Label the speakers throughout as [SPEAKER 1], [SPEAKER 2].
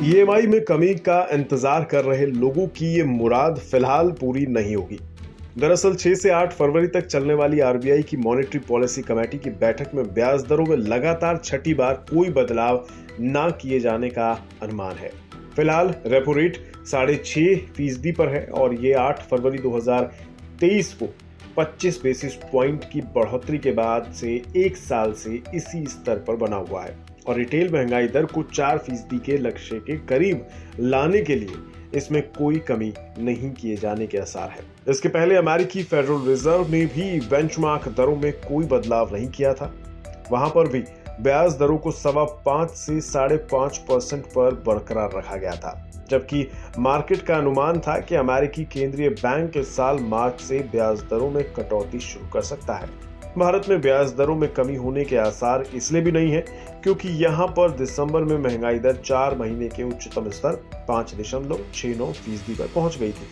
[SPEAKER 1] EMI में कमी का इंतजार कर रहे लोगों की ये मुराद फिलहाल पूरी नहीं होगी। दरअसल 6 से 8 फरवरी तक चलने वाली आरबीआई की मॉनेटरी पॉलिसी कमेटी की बैठक में ब्याज दरों में लगातार छठी बार कोई बदलाव ना किए जाने का अनुमान है। फिलहाल रेपो रेट 6.5% पर है और ये 8 फरवरी 2023 को 25 बेसिस पॉइंट की बढ़ोतरी के बाद से एक साल से इसी स्तर पर बना हुआ है और रिटेल महंगाई दर को 4% के लक्ष्य के करीब लाने के लिए इसमें कोई कमी नहीं किए जाने के आसार है। इसके पहले अमेरिकी फेडरल रिजर्व ने भी बेंचमार्क दरों में कोई बदलाव नहीं किया था। वहां पर भी ब्याज दरों को 5.25 से 5.5% पर बरकरार रखा गया था, जबकि मार्केट का अनुमान था कि अमेरिकी केंद्रीय बैंक इस साल मार्च से ब्याज दरों में कटौती शुरू कर सकता है। भारत में ब्याज दरों में कमी होने के आसार इसलिए भी नहीं है क्योंकि यहां पर दिसंबर में महंगाई दर 4 महीने के उच्चतम स्तर 5.69% पर पहुंच गई थी।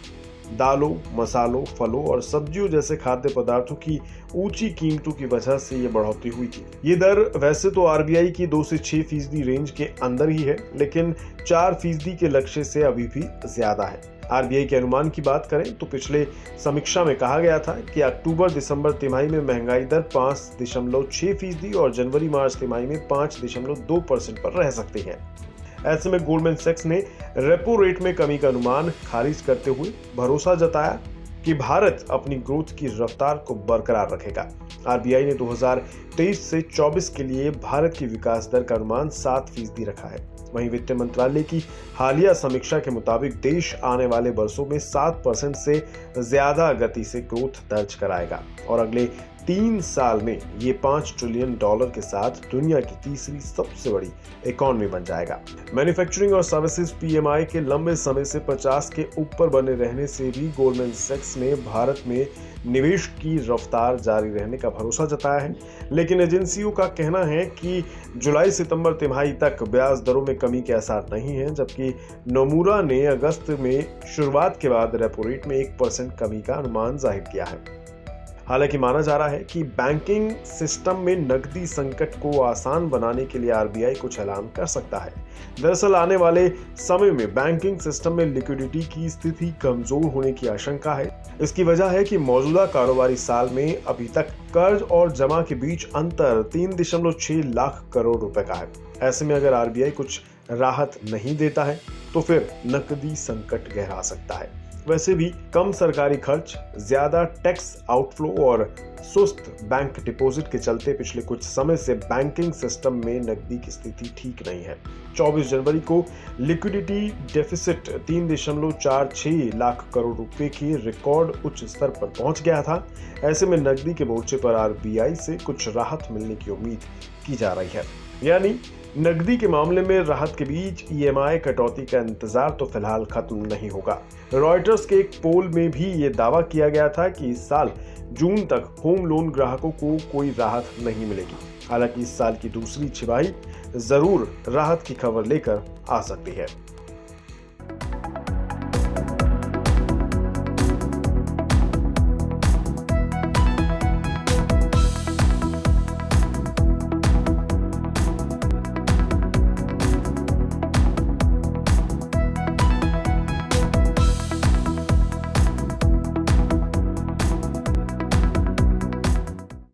[SPEAKER 1] दालों, मसालों, फलों और सब्जियों जैसे खाद्य पदार्थों की ऊंची कीमतों की वजह से ये बढ़ोतरी हुई थी। ये दर वैसे तो आरबीआई की 2 से 6% रेंज के अंदर ही है, लेकिन 4% के लक्ष्य से अभी भी ज्यादा है। आरबीआई के अनुमान की बात करें तो पिछले समीक्षा में कहा गया था कि अक्टूबर-दिसंबर तिमाही में महंगाई दर 5.6% और जनवरी-मार्च तिमाही में 5.2% पर रह सकती है। ऐसे में गोल्डमैन सैक्स ने रेपो रेट में कमी का अनुमान खारिज करते हुए भरोसा जताया कि भारत अपनी ग्रोथ की रफ्तार को बरकरार रखेगा। आरबीआई ने 2023 से 24 के लिए भारत की विकास दर का अनुमान 7% रखा है। वहीं वित्त मंत्रालय की हालिया समीक्षा के मुताबिक देश आने वाले वर्षों में 7% से ज्यादा गति से ग्रोथ दर्ज कराएगा और अगले 3 साल में ये $5 ट्रिलियन के साथ दुनिया की तीसरी सबसे बड़ी इकोनॉमी बन जाएगा। मैन्युफैक्चरिंग और सर्विसेज पीएमआई के लंबे समय से 50 के ऊपर बने रहने से भी गोल्डमैन सैक्स ने भारत में निवेश की रफ्तार जारी रहने का भरोसा जताया है, लेकिन एजेंसियों का कहना है कि जुलाई-सितंबर तिमाही तक ब्याज दरों में कमी के आसार नहीं है, जबकि नोमुरा ने अगस्त में शुरुआत के बाद रेपो रेट में 1% कमी का अनुमान जाहिर किया है। हालांकि माना जा रहा है कि बैंकिंग सिस्टम में नकदी संकट को आसान बनाने के लिए आरबीआई कुछ ऐलान कर सकता है। दरअसल आने वाले समय में बैंकिंग सिस्टम में लिक्विडिटी की स्थिति कमजोर होने की आशंका है। इसकी वजह है कि मौजूदा कारोबारी साल में अभी तक कर्ज और जमा के बीच अंतर 3.6 लाख करोड़ रुपए का है। ऐसे में अगर आरबीआई कुछ राहत नहीं देता है तो फिर नकदी संकट गहरा सकता है। वैसे भी कम सरकारी खर्च, ज्यादा टैक्स आउटफ्लो और सुस्त बैंक डिपॉजिट के चलते पिछले कुछ समय से बैंकिंग सिस्टम में नकदी की स्थिति ठीक नहीं है। 24 जनवरी को लिक्विडिटी डेफिसिट 3.46 लाख करोड़ रुपए की रिकॉर्ड उच्च स्तर पर पहुंच गया था। ऐसे में नकदी के मोर्चे पर आरबीआई से कुछ राहत मिलने की उम्मीद की जा रही है। यानी नकदी के मामले में राहत के बीच ईएमआई कटौती का इंतजार तो फिलहाल खत्म नहीं होगा। रॉयटर्स के एक पोल में भी ये दावा किया गया था कि इस साल जून तक होम लोन ग्राहकों को कोई राहत नहीं मिलेगी। हालांकि इस साल की दूसरी छिमाही जरूर राहत की खबर लेकर आ सकती है।